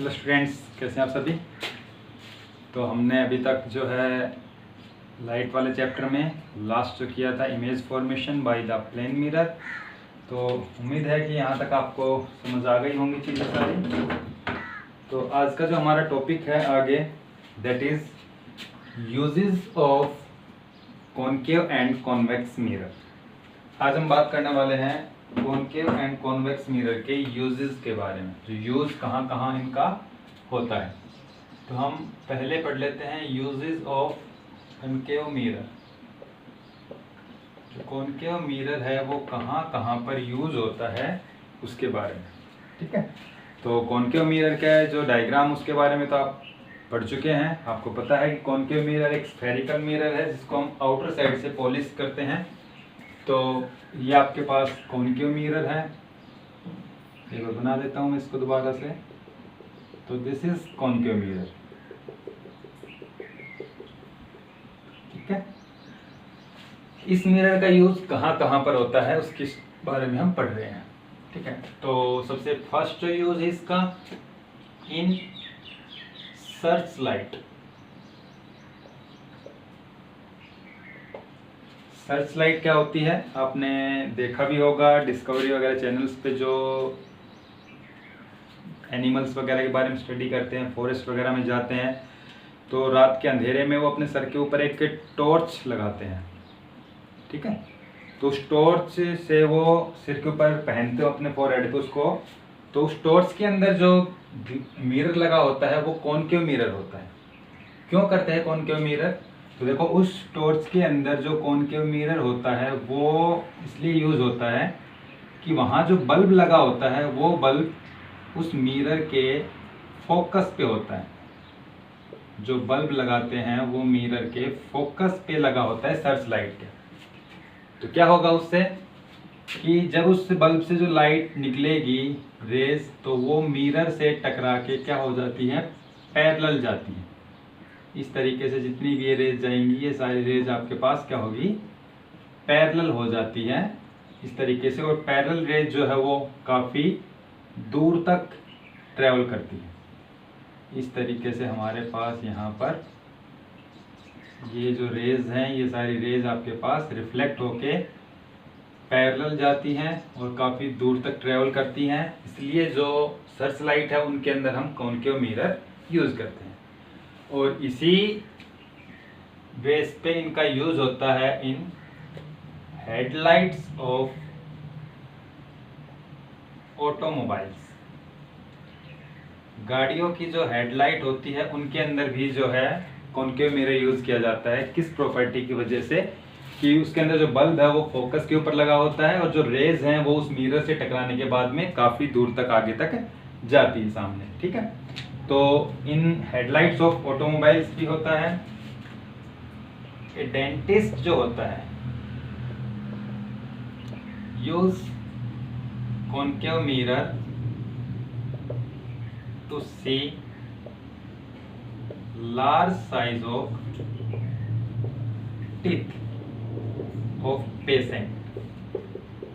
Hello students, कैसे हैं आप सभी। तो हमने अभी तक जो है लाइट वाले चैप्टर में लास्ट जो किया था image formation by the plane mirror. तो उम्मीद है कि यहाँ तक आपको समझ आ गई होंगी चीज़ें सारी। तो आज का जो हमारा टॉपिक है आगे, that is uses of concave and convex mirror. आज हम बात करने वाले हैं कॉनकेव एंड कॉन्वेक्स मिरर के यूजेस के बारे में, जो यूज कहाँ कहाँ इनका होता है। तो हम पहले पढ़ लेते हैं यूजेस ऑफ कॉनकेव मिरर। जो कॉनकेव मिरर है वो कहाँ कहाँ पर यूज होता है उसके बारे में, ठीक है। तो कॉनकेव मिरर क्या है, जो डायग्राम उसके बारे में तो आप पढ़ चुके हैं। आपको पता है कि कॉनकेव मिरर एक स्फेरिकल मिरर है जिसको हम आउटर साइड से पॉलिश करते हैं। तो ये आपके पास कॉनकेव मिरर है, एक बार बना देता हूँ मैं इसको दोबारा से। तो दिस इज कॉनकेव मिरर, ठीक है। इस मिरर का यूज कहाँ कहाँ पर होता है उसके बारे में हम पढ़ रहे हैं, ठीक है। तो सबसे फर्स्ट जो यूज है इसका, in search light. Search light क्या होती है, आपने देखा भी होगा डिस्कवरी वगैरह चैनल्स पे, जो एनिमल्स वगैरह के बारे में स्टडी करते हैं, फॉरेस्ट वगैरह में जाते हैं, तो रात के अंधेरे में वो अपने सर के ऊपर एक टॉर्च लगाते हैं, ठीक है। तो उस टॉर्च से वो सिर के ऊपर पहनते हो अपने फोरहेड पे उसको। तो उस टॉर्च के अंदर जो मिरर लगा होता है वो कॉनकेव मिरर होता है। क्यों करते हैं कॉनकेव मिरर, तो देखो उस टॉर्च के अंदर जो कॉनकेव मिरर होता है वो इसलिए यूज होता है कि वहाँ जो बल्ब लगा होता है वो बल्ब उस मिरर के फोकस पे होता है। जो बल्ब लगाते हैं वो मिरर के फोकस पे लगा होता है सर्च लाइट के। तो क्या होगा उससे कि जब उस बल्ब से जो लाइट निकलेगी रेज, तो वो मिरर से टकरा के क्या हो जाती है, पैरेलल जाती है। इस तरीके से जितनी भी ये रेज जाएंगी ये सारी रेज आपके पास क्या होगी, पैरेलल हो जाती है इस तरीके से। और पैरेलल रेज जो है वो काफ़ी दूर तक ट्रेवल करती है। इस तरीके से हमारे पास यहाँ पर ये जो रेज हैं ये सारी रेज आपके पास रिफ्लेक्ट होके पैरेलल जाती हैं और काफ़ी दूर तक ट्रेवल करती हैं। इसलिए जो सर्च लाइट है उनके अंदर हम कॉनकेव मिरर यूज़ करते हैं। और इसी बेस पे इनका यूज होता है इन हेडलाइट्स ऑफ ऑटोमोबाइल्स। गाड़ियों की जो हेडलाइट होती है उनके अंदर भी जो है कॉनकेव मिरर यूज किया जाता है। किस प्रॉपर्टी की वजह से, कि उसके अंदर जो बल्ब है वो फोकस के ऊपर लगा होता है और जो रेज हैं वो उस मिरर से टकराने के बाद में काफी दूर तक आगे तक जाती है सामने, ठीक है। तो इन हेडलाइट्स ऑफ ऑटोमोबाइल्स भी होता है। ए डेंटिस्ट जो होता है use concave mirror to see large size of teeth of patient.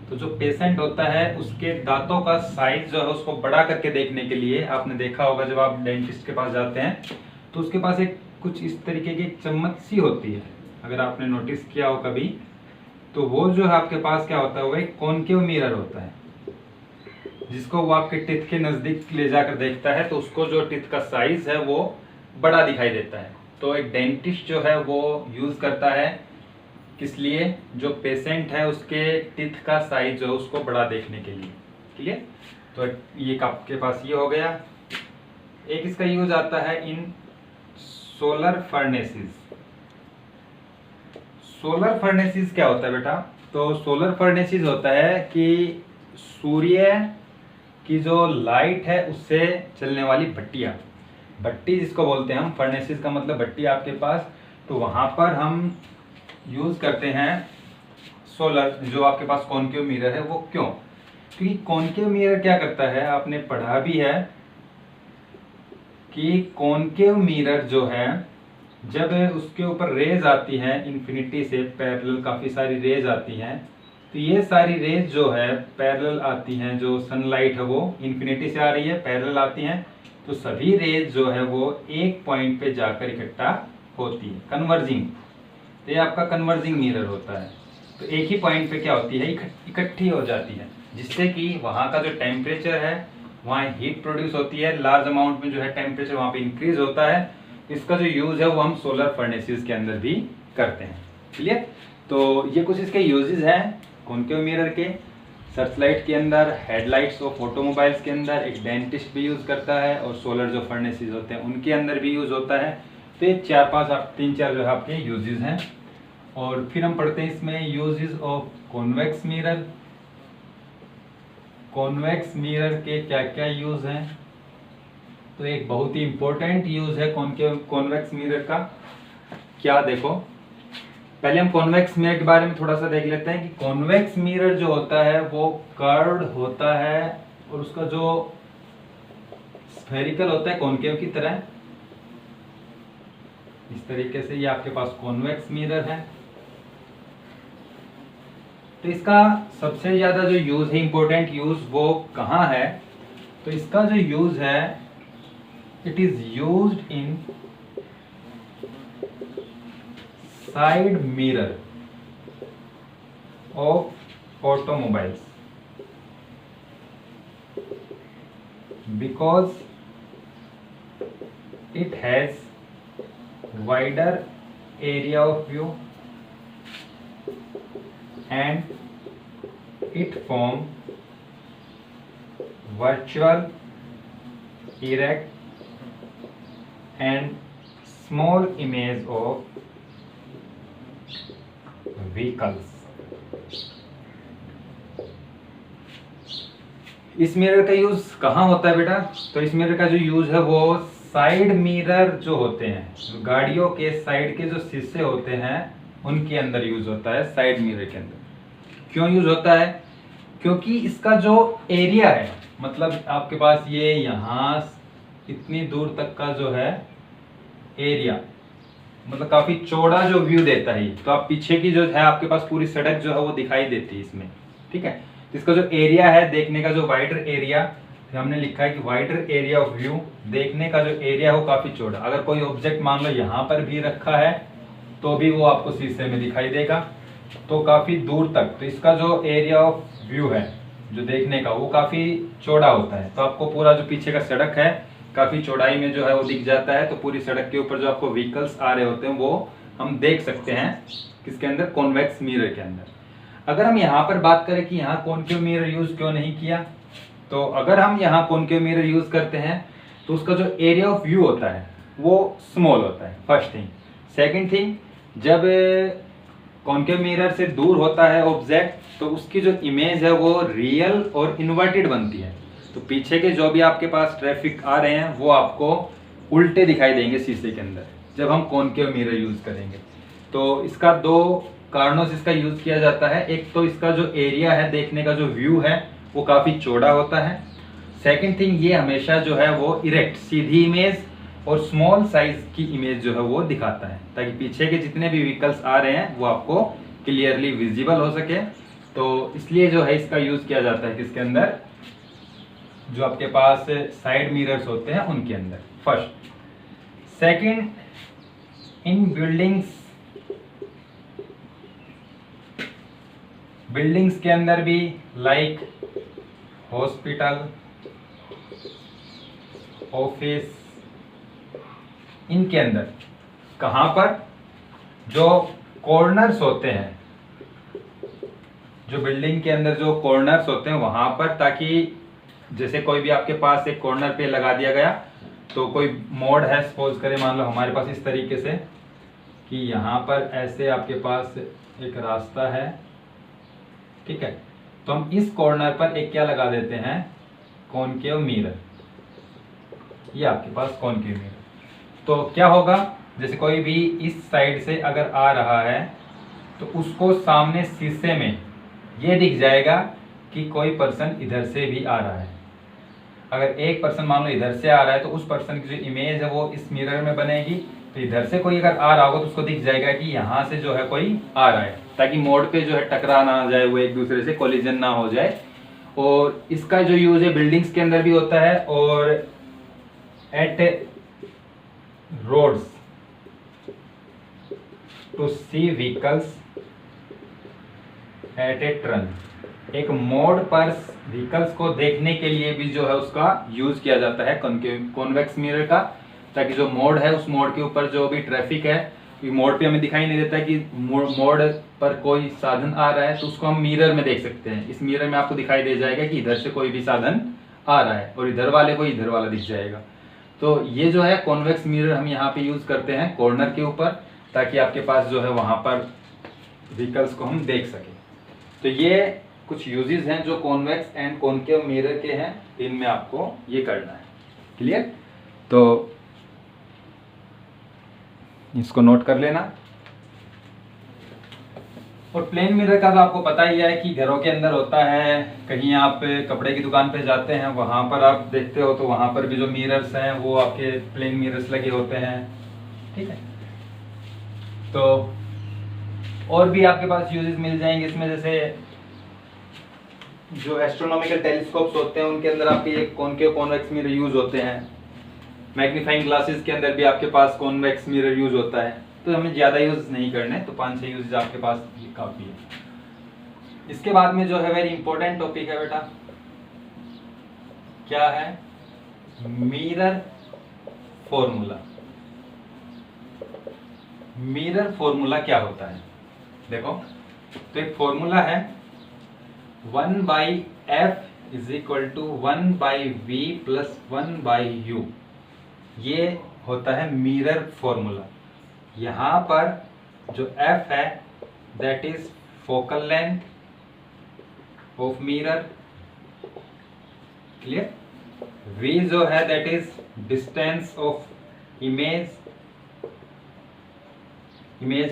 तो जो पेशेंट होता है उसके दांतों का साइज जो है उसको बड़ा करके देखने के लिए, आपने देखा होगा जब आप डेंटिस्ट के पास जाते हैं तो उसके पास एक कुछ इस तरीके की एक चम्मच सी होती है, अगर आपने नोटिस किया हो कभी, तो वो जो है आपके पास क्या होता है, वो एक कॉनकेव मिरर होता है जिसको वो आपके टिथ के नजदीक ले जाकर देखता है तो उसको जो टिथ का साइज है वो बड़ा दिखाई देता है। तो एक डेंटिस्ट जो है वो यूज करता है किस लिए, जो पेशेंट है उसके टिथ का साइज जो है उसको बड़ा देखने के लिए, ठीक है। तो ये आपके पास ये हो गया। एक इसका यूज आता है इन सोलर फर्नेसेस। सोलर फर्नेसेस क्या होता है बेटा, तो सोलर फर्नेसेस होता है कि सूर्य की जो लाइट है उससे चलने वाली भट्टियां, भट्टी जिसको बोलते हैं हम, फर्नेसेस का मतलब भट्टी आपके पास। तो वहां पर हम यूज करते हैं सोलर, जो आपके पास कॉनकेव मिरर है वो। क्यों, क्योंकि कॉनकेव मिरर क्या करता है, आपने पढ़ा भी है कि कॉनकेव मिरर जो है जब उसके ऊपर रेज आती हैं इन्फिनिटी से पैरेलल, काफी सारी रेज आती हैं, तो ये सारी रेज जो है पैरेलल आती हैं। जो सनलाइट है वो इन्फिनिटी से आ रही है, पैरेलल आती हैं, तो सभी रेज जो है वो एक पॉइंट पे जाकर इकट्ठा होती है, कन्वर्जिंग। तो ये आपका कन्वर्जिंग मिरर होता है। तो एक ही पॉइंट पे क्या होती है, इकट्ठी हो जाती है, जिससे कि वहाँ का जो टेम्परेचर है, वहाँ हीट प्रोड्यूस होती है, लार्ज अमाउंट में जो है टेम्परेचर वहाँ पे इंक्रीज होता है। इसका जो यूज है वो हम सोलर फर्नेसेस के अंदर भी करते हैं। क्लियर? तो ये कुछ इसके यूजेस हैं कॉनकेव मिरर के। सर्चलाइट के अंदर, हेडलाइट्स ऑफ ऑटोमोबाइल्स के अंदर, एक डेंटिस्ट भी यूज़ करता है, और सोलर जो फर्नेसेस होते हैं उनके अंदर भी यूज़ होता है। तो ये 3-4 जो है आपके यूजेस हैं। और फिर हम पढ़ते हैं इसमें uses of convex mirror. Convex mirror के क्या क्या यूज़ हैं? तो एक बहुत ही इम्पोर्टेंट यूज़ है कॉन्वेक्स मिरर का। क्या, देखो पहले हम कॉन्वेक्स मिरर के बारे में थोड़ा सा देख लेते हैं कि कॉन्वेक्स मिरर जो होता है वो कर्व्ड होता है, और उसका जो स्फेरिकल होता है कॉनकेव की तरह। इस तरीके से ये आपके पास कॉन्वेक्स मिरर है। तो इसका सबसे ज्यादा जो यूज है, इंपॉर्टेंट यूज, वो कहाँ है? तो इसका जो यूज है, it is used in side mirror of automobiles, because it has wider area of view and it form virtual, erect and small image of vehicles। इस मिरर का यूज कहाँ होता है बेटा? तो इस मिरर का जो यूज है वो साइड मिरर जो होते हैं, गाड़ियों के साइड के जो शीशे होते हैं उनके अंदर यूज होता है, साइड मिरर के अंदर। क्यों यूज होता है? क्योंकि इसका जो एरिया है, मतलब आपके पास ये यहाँ इतनी दूर तक का जो है एरिया, मतलब काफी चौड़ा जो व्यू देता है। तो आप पीछे की जो है आपके पास पूरी सड़क जो है वो दिखाई देती है इसमें, ठीक है। इसका जो एरिया है देखने का, जो वाइडर एरिया, हमने लिखा है कि वाइडर एरिया ऑफ व्यू, देखने का जो एरिया है वो काफी चौड़ा। अगर कोई ऑब्जेक्ट मान लो यहाँ पर भी रखा है तो भी वो आपको शीशे में दिखाई देगा, तो काफी दूर तक। तो इसका जो एरिया ऑफ व्यू है जो देखने का, वो काफी चौड़ा होता है। तो आपको पूरा जो पीछे का सड़क है काफी चौड़ाई में जो है वो दिख जाता है। तो पूरी सड़क के ऊपर जो आपको व्हीकल्स आ रहे होते हैं वो हम देख सकते हैं किसके अंदर, कॉन्वेक्स मिरर के अंदर। अगर हम यहाँ पर बात करें कि यहाँ कॉनकेव मिरर यूज क्यों नहीं किया, तो अगर हम यहाँ कॉनकेव मिरर यूज करते हैं तो उसका जो एरिया ऑफ व्यू होता है वो स्मॉल होता है, फर्स्ट थिंग। सेकंड थिंग, जब कॉनकेव मिरर से दूर होता है ऑब्जेक्ट तो उसकी जो इमेज है वो रियल और इन्वर्टेड बनती है। तो पीछे के जो भी आपके पास ट्रैफिक आ रहे हैं वो आपको उल्टे दिखाई देंगे शीशे के अंदर जब हम कॉनकेव मिरर यूज करेंगे। तो इसका दो कारणों से इसका यूज किया जाता है। एक तो इसका जो एरिया है, देखने का जो व्यू है वो काफी चौड़ा होता है। सेकंड थिंग, ये हमेशा जो है वो इरेक्ट, सीधी इमेज और स्मॉल साइज की इमेज जो है वो दिखाता है, ताकि पीछे के जितने भी व्हीकल्स आ रहे हैं वो आपको क्लियरली विजिबल हो सके। तो इसलिए जो है इसका यूज किया जाता है किसके अंदर, जो आपके पास साइड मिरर्स होते हैं उनके अंदर, फर्स्ट। सेकंड, इन बिल्डिंग्स के अंदर भी, लाइक हॉस्पिटल, ऑफिस, इनके अंदर कहाँ पर, जो कॉर्नर्स होते हैं, जो बिल्डिंग के अंदर जो कॉर्नर्स होते हैं वहां पर, ताकि जैसे कोई भी आपके पास एक कॉर्नर पे लगा दिया गया, तो कोई मोड है, सपोज करें मान लो हमारे पास इस तरीके से कि यहाँ पर ऐसे आपके पास एक रास्ता है, ठीक है। तो हम इस कॉर्नर पर एक क्या लगा देते हैं, कॉनकेव मिरर। ये आपके पास कॉनकेव मिरर। तो क्या होगा, जैसे कोई भी इस साइड से अगर आ रहा है तो उसको सामने शीशे में ये दिख जाएगा कि कोई पर्सन इधर से भी आ रहा है। अगर एक पर्सन मान लो इधर से आ रहा है तो उस पर्सन की जो इमेज है वो इस मिरर में बनेगी। तो इधर से कोई अगर आ रहा होगा तो उसको दिख जाएगा कि यहाँ से जो है कोई आ रहा है, ताकि मोड़ पे जो है टकरा ना आ जाए, वो एक दूसरे से कोलिजन ना हो जाए। और इसका जो यूज है बिल्डिंग्स के अंदर भी होता है और at roads to see vehicles at a turn. एक मोड़ पर व्हीकल्स को देखने के लिए भी जो है उसका यूज किया जाता है कॉन्वेक्स मिरर का, ताकि जो मोड़ है उस मोड़ के ऊपर जो भी ट्रैफिक है, मोड़ पे हमें दिखाई नहीं देता कि मोड़ पर कोई साधन आ रहा है, तो उसको हम मिरर में देख सकते हैं। इस मिरर में आपको दिखाई दे जाएगा कि इधर से कोई भी साधन आ रहा है और इधर वाले को इधर वाला दिख जाएगा। तो ये जो है कॉन्वेक्स मिरर हम यहाँ पे यूज करते हैं कॉर्नर के ऊपर, ताकि आपके पास जो है वहां पर व्हीकल्स को हम देख सकें। तो ये कुछ यूजेस हैं जो कॉन्वेक्स एंड कॉनकेव मिरर के हैं, इनमें आपको ये करना है। क्लियर? तो इसको नोट कर लेना। और प्लेन मिरर का तो आपको पता ही है कि घरों के अंदर होता है, कहीं आप कपड़े की दुकान पे जाते हैं वहां पर आप देखते हो तो वहां पर भी जो मिरर्स हैं वो आपके प्लेन मिरर्स लगे होते हैं। ठीक है? तो और भी आपके पास यूजेस मिल जाएंगे इसमें, जैसे जो एस्ट्रोनॉमिकल टेलीस्कोप्स होते हैं उनके अंदर आपके एक कॉनकेव कॉन्वेक्स मिरर यूज होते हैं। मैग्नीफाइंग ग्लासेस के अंदर भी आपके पास कॉन्वेक्स मिरर यूज होता है। तो हमें ज़्यादा यूज नहीं करने, तो 5-6 यूज आपके पास ये काफ़ी है। इसके बाद में जो है वेरी इंपॉर्टेंट टॉपिक है बेटा, क्या है? Mirror formula. मिरर फॉर्मूला क्या होता है? देखो, तो एक फॉर्मूला है 1/f is equal to 1/v plus 1/u। ये होता है मिरर फॉर्मूला। यहाँ पर जो f है that is focal length of mirror. Clear? v जो है that is distance of image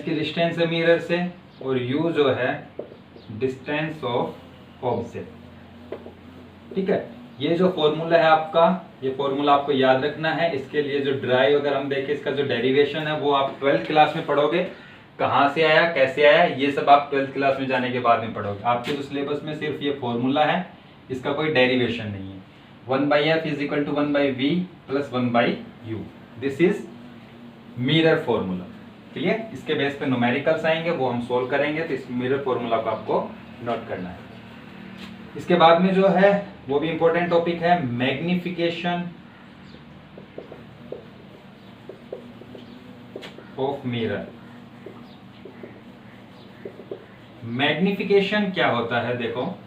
की डिस्टेंस है मिरर से, और u जो है डिस्टेंस ऑफ ऑब्जेक्ट। ठीक है? ये जो फॉर्मूला है आपका, ये फॉर्मूला आपको याद रखना है। इसके लिए जो ड्राइव अगर हम देखें, इसका जो डेरिवेशन है वो आप 12th क्लास में पढ़ोगे। कहाँ से आया, कैसे आया, ये सब आप 12th क्लास में जाने के बाद में पढ़ोगे। आपके जो सिलेबस में सिर्फ ये फॉर्मूला है, इसका कोई डेरिवेशन नहीं है। 1/f is equal to 1/v plus 1/u, this is mirror formula. Clear? इसके बेस पे न्यूमेरिकल्स आएंगे, वो हम सोल्व करेंगे। तो इस मिरर फॉर्मूला को आपको नोट करना है। इसके बाद में जो है वो भी इंपॉर्टेंट टॉपिक है मैग्निफिकेशन ऑफ मिरर। मैग्निफिकेशन क्या होता है? देखो,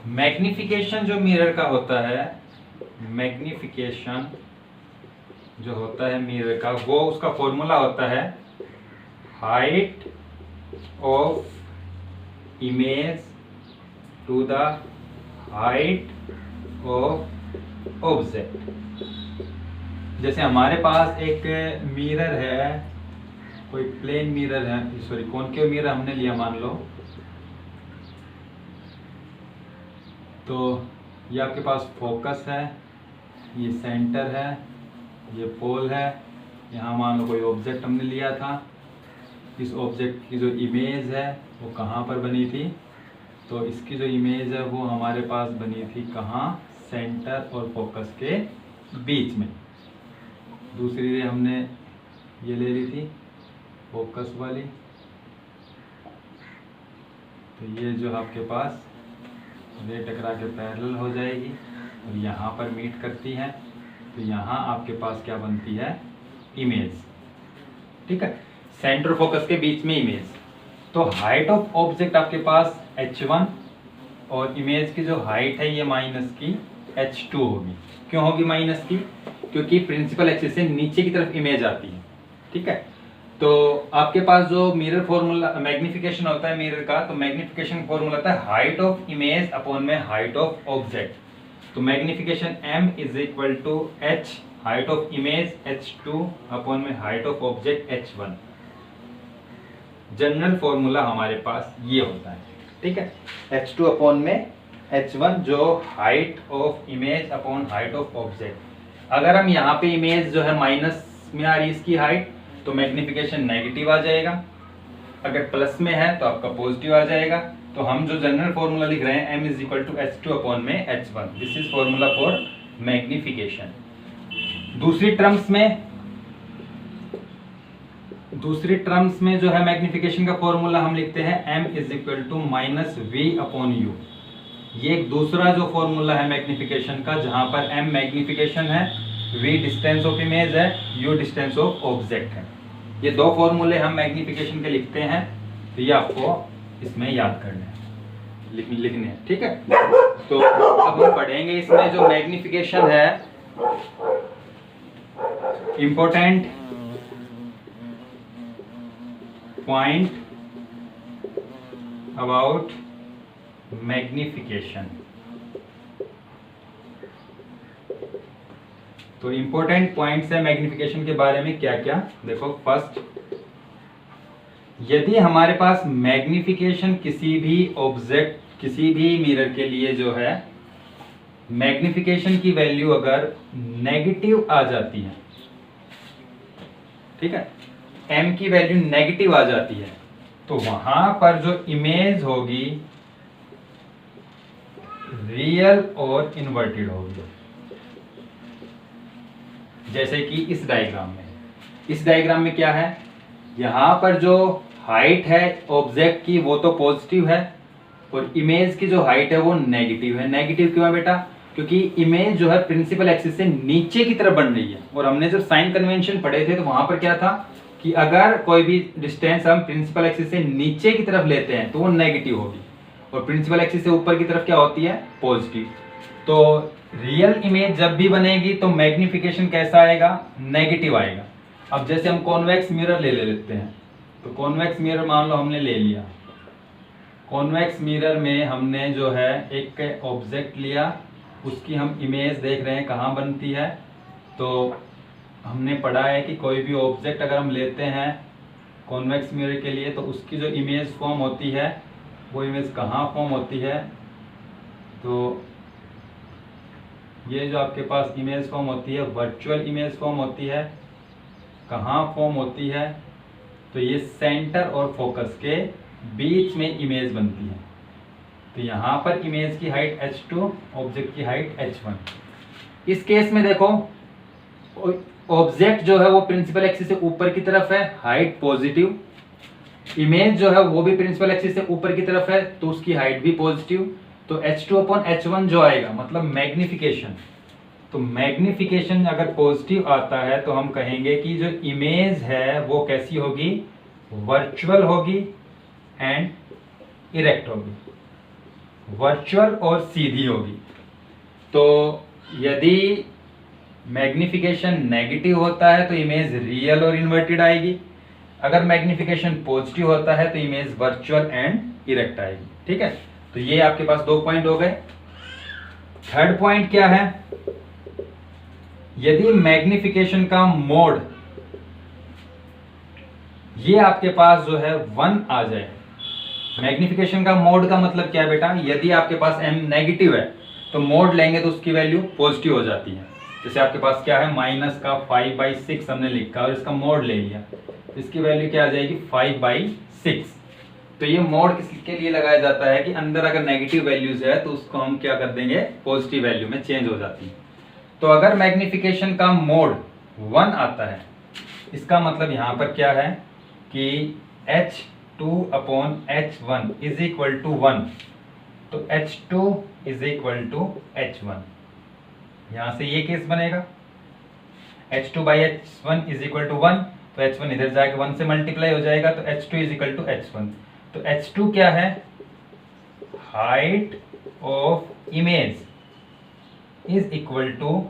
मैग्निफिकेशन जो मिरर का होता है, मैग्निफिकेशन जो होता है मिरर का, वो उसका फॉर्मूला होता है height of image to the height of object. जैसे हमारे पास एक मिरर है, कोई प्लेन मिरर है, सॉरी कॉनकेव मिरर हमने लिया मान लो, तो ये आपके पास फोकस है, ये सेंटर है, ये पोल है। यहाँ मान लो कोई ऑब्जेक्ट हमने लिया था, इस ऑब्जेक्ट की जो इमेज है वो कहाँ पर बनी थी? तो इसकी जो इमेज है वो हमारे पास बनी थी कहाँ? सेंटर और फोकस के बीच में। दूसरी रे हमने ये ले ली थी फोकस वाली, तो ये जो आपके पास रे टकरा के पैरेलल हो जाएगी और यहाँ पर मीट करती है, तो यहाँ आपके पास क्या बनती है? इमेज। ठीक है? सेंटर फोकस के बीच में इमेज। तो हाइट ऑफ ऑब्जेक्ट आपके पास h1 और इमेज की जो हाइट है ये माइनस की h2 होगी। क्यों होगी माइनस की? क्योंकि प्रिंसिपल एक्सिस से नीचे की तरफ इमेज आती है। ठीक है? तो आपके पास जो मिरर फॉर्मूला मैग्निफिकेशन होता है मिरर का, तो मैग्निफिकेशन फॉर्मूला होता है हाइट ऑफ इमेज अपॉन में हाइट ऑफ ऑब्जेक्ट। तो magnification m is equal to h height of image h2 upon में height of object h1। General formula हमारे पास ये होता है। ठीक है? h2 अपॉन में h1 जो height of image upon height of object. अगर हम यहाँ पे इमेज जो है माइनस में आ रही है इसकी हाइट, तो मैग्निफिकेशन नेगेटिव आ जाएगा। अगर प्लस में है तो आपका पॉजिटिव आ जाएगा। तो हम जो जनरल फॉर्मूला लिख रहे हैं m is equal to h2 upon में h1, this is formula for magnification. दूसरी टर्म्स में जो है मैग्निफिकेशन का फॉर्मूला हम लिखते हैं m is equal to minus v upon u. ये एक दूसरा जो फॉर्मूला है मैग्निफिकेशन का, जहां पर m मैग्निफिकेशन है, v डिस्टेंस ऑफ इमेज है, u डिस्टेंस ऑफ ऑब्जेक्ट है। ये दो फॉर्मूले हम मैग्निफिकेशन के लिखते हैं, तो ये आपको इसमें याद करने हैं, लिखने हैं, ठीक है। तो अब हम पढ़ेंगे इसमें जो मैग्निफिकेशन है, इंपॉर्टेंट पॉइंट अबाउट मैग्निफिकेशन। तो इंपॉर्टेंट पॉइंट्स है मैग्निफिकेशन के बारे में क्या क्या, देखो। फर्स्ट, यदि हमारे पास मैग्निफिकेशन किसी भी ऑब्जेक्ट, किसी भी मिरर के लिए जो है मैग्निफिकेशन की वैल्यू अगर नेगेटिव आ जाती है, ठीक है, m की वैल्यू नेगेटिव आ जाती है, तो वहां पर जो इमेज होगी रियल और इन्वर्टेड होगी। जैसे कि इस डायग्राम में क्या है, यहां पर जो हाइट है ऑब्जेक्ट की वो तो पॉजिटिव है, और इमेज की जो हाइट है वो नेगेटिव है। नेगेटिव क्यों है बेटा? क्योंकि इमेज जो है प्रिंसिपल एक्सिस से नीचे की तरफ बन रही है, और हमने जब साइन कन्वेंशन पढ़े थे तो वहां पर क्या था कि अगर कोई भी डिस्टेंस हम प्रिंसिपल एक्सिस से नीचे की तरफ लेते हैं तो वो नेगेटिव होगी, और प्रिंसिपल एक्सिस से ऊपर की तरफ क्या होती है? पॉजिटिव। तो रियल इमेज जब भी बनेगी तो मैग्निफिकेशन कैसा आएगा? नेगेटिव आएगा। अब जैसे हम कॉन्वेक्स मिरर ले लेते हैं, तो कॉन्वेक्स मिरर मान लो हमने ले लिया। कॉन्वेक्स मिरर में हमने जो है एक ऑब्जेक्ट लिया, उसकी हम इमेज देख रहे हैं कहाँ बनती है। तो हमने पढ़ा है कि कोई भी ऑब्जेक्ट अगर हम लेते हैं कॉन्वेक्स मिरर के लिए, तो उसकी जो इमेज फॉर्म होती है वो इमेज कहाँ फॉर्म होती है? तो ये जो आपके पास इमेज फॉर्म होती है, वर्चुअल इमेज फॉर्म होती है, कहाँ फॉर्म होती है? तो ये सेंटर और फोकस के बीच में इमेज बनती है। तो यहाँ पर इमेज की हाइट h2, ऑब्जेक्ट की हाइट h1। इस केस में देखो ऑब्जेक्ट जो है वो प्रिंसिपल एक्सिस से ऊपर की तरफ है, हाइट पॉजिटिव। इमेज जो है वो भी प्रिंसिपल एक्सिस से ऊपर की तरफ है, तो उसकी हाइट भी पॉजिटिव। तो h2/h1 जो आएगा मतलब मैग्निफिकेशन, तो मैग्निफिकेशन अगर पॉजिटिव आता है तो हम कहेंगे कि जो इमेज है वो कैसी होगी? वर्चुअल होगी एंड इरेक्ट होगी, वर्चुअल और सीधी होगी। तो यदि मैग्निफिकेशन नेगेटिव होता है तो इमेज रियल और इन्वर्टेड आएगी, अगर मैग्निफिकेशन पॉजिटिव होता है तो इमेज वर्चुअल एंड इरेक्ट आएगी, ठीक है। तो ये आपके पास 2 पॉइंट हो गए। थर्ड पॉइंट क्या है? यदि मैग्निफिकेशन का मोड ये आपके पास जो है 1 आ जाए। मैग्निफिकेशन का मोड का मतलब क्या है बेटा? यदि आपके पास m नेगेटिव है तो मोड लेंगे तो उसकी वैल्यू पॉजिटिव हो जाती है। जैसे आपके पास क्या है, माइनस का 5/6 हमने लिखा और इसका मोड ले लिया, इसकी वैल्यू क्या आ जाएगी? 5/6। तो ये मोड किसके लिए लगाया जाता है कि अंदर अगर नेगेटिव वैल्यूज है तो उसको हम क्या कर देंगे? पॉजिटिव वैल्यू में चेंज हो जाती है। तो अगर मैग्निफिकेशन का मोड 1 आता है, इसका मतलब यहाँ पर क्या है कि h2/h1 इज इक्वल टू 1। तो h2 is equal to h1, यहां से ये केस बनेगा। h2/h1 इज इक्वल टू 1, तो h1 इधर जाके 1 से मल्टीप्लाई हो जाएगा, तो h2 is equal to h1। तो h2 क्या है? Height of image is equal to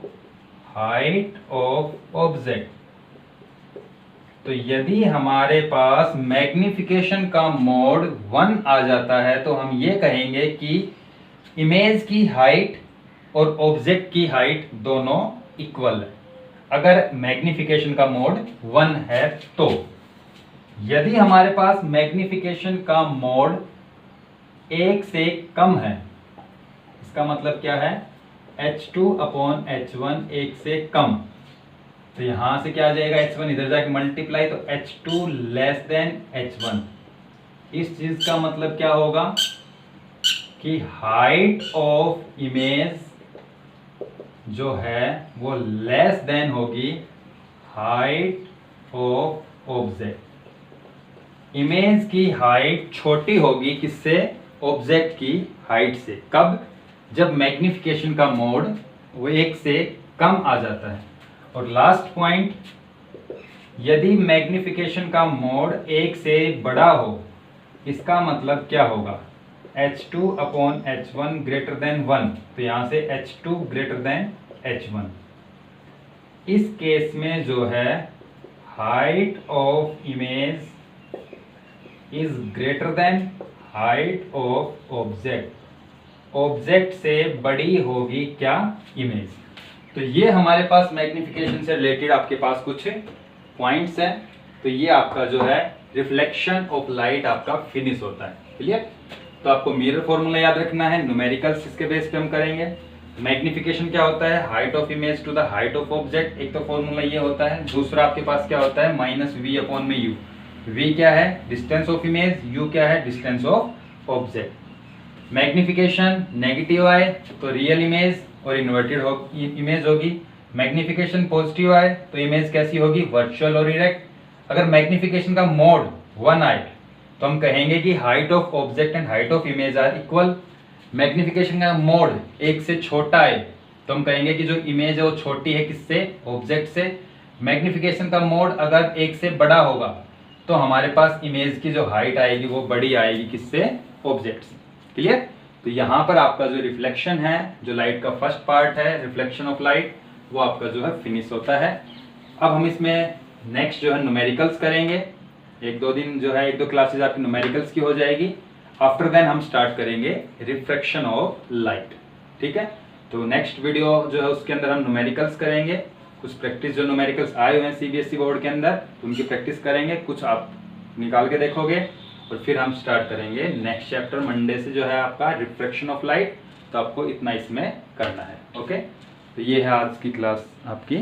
height of object. तो यदि हमारे पास मैग्निफिकेशन का मोड 1 आ जाता है तो हम ये कहेंगे कि इमेज की हाइट और ऑब्जेक्ट की हाइट दोनों इक्वल है, अगर मैग्निफिकेशन का मोड 1 है। तो यदि हमारे पास मैग्निफिकेशन का मोड 1 से कम है, इसका मतलब क्या है? h2/h1 1 से कम, तो यहां से क्या आ जाएगा? h1 इधर जाके मल्टीप्लाई, तो h2 लेस देन h1। इस चीज का मतलब क्या होगा कि हाइट ऑफ इमेज जो है वो लेस देन होगी हाइट ऑफ ऑब्जेक्ट। इमेज की हाइट छोटी होगी किससे? ऑब्जेक्ट की हाइट से। कब? जब मैग्निफिकेशन का मोड वो 1 से कम आ जाता है। और लास्ट पॉइंट, यदि मैग्निफिकेशन का मोड 1 से बड़ा हो, इसका मतलब क्या होगा? H2/H1 ग्रेटर देन 1, तो यहां से H2 ग्रेटर देन H1। इस केस में जो है height of image is greater than height of object. Object से बड़ी होगी क्या? इमेज। तो ये हमारे पास मैग्निफिकेशन से रिलेटेड आपके पास कुछ पॉइंट्स हैं। तो ये आपका जो है रिफ्लेक्शन ऑफ लाइट आपका फिनिश होता है। क्लियर? तो आपको मिरर फॉर्मूला याद रखना है, न्यूमेरिकल्स इसके बेस पे हम करेंगे। मैग्निफिकेशन क्या होता है? Height of image to the height of object. एक तो फॉर्मूला ये होता है। दूसरा आपके पास क्या होता है? -v/u। v क्या है? Distance of image. u क्या है? Distance of object. Magnification negative आए तो रियल इमेज और इन्वर्टेड इमेज होगी। मैग्निफिकेशन पॉजिटिव आए तो इमेज कैसी होगी? वर्चुअल और इरेक्ट। अगर मैग्निफिकेशन का मोड 1 आए तो हम कहेंगे कि height of object and height of image are equal. Magnification का मोड 1 से छोटा है तो हम कहेंगे कि जो इमेज है वो छोटी है किससे? ऑब्जेक्ट से। मैग्निफिकेशन का मोड अगर 1 से बड़ा होगा तो हमारे पास इमेज की जो हाइट आएगी वो बड़ी आएगी किससे? ऑब्जेक्ट से। क्लियर? तो यहाँ पर आपका जो रिफ्लेक्शन है, जो लाइट का फर्स्ट पार्ट है रिफ्लेक्शन ऑफ लाइट, वो आपका जो है फिनिश होता है। अब हम इसमें नेक्स्ट जो है न्यूमेरिकल्स करेंगे। 1-2 दिन जो है 1-2 क्लासेज आपकी न्यूमेरिकल्स की हो जाएगी। आफ्टर देन हम स्टार्ट करेंगे रिफ्रैक्शन ऑफ लाइट। ठीक है? तो नेक्स्ट वीडियो जो है उसके अंदर हम न्यूमेरिकल्स करेंगे। कुछ प्रैक्टिस जो न्यूमेरिकल्स आए हुए हैं सीबीएसई बोर्ड के अंदर, तो उनकी प्रैक्टिस करेंगे, कुछ आप निकाल के देखोगे और फिर हम स्टार्ट करेंगे नेक्स्ट चैप्टर मंडे से जो है आपका रिफ्रैक्शन ऑफ लाइट। तो आपको इतना इसमें करना है। ओके? तो ये है आज की क्लास आपकी।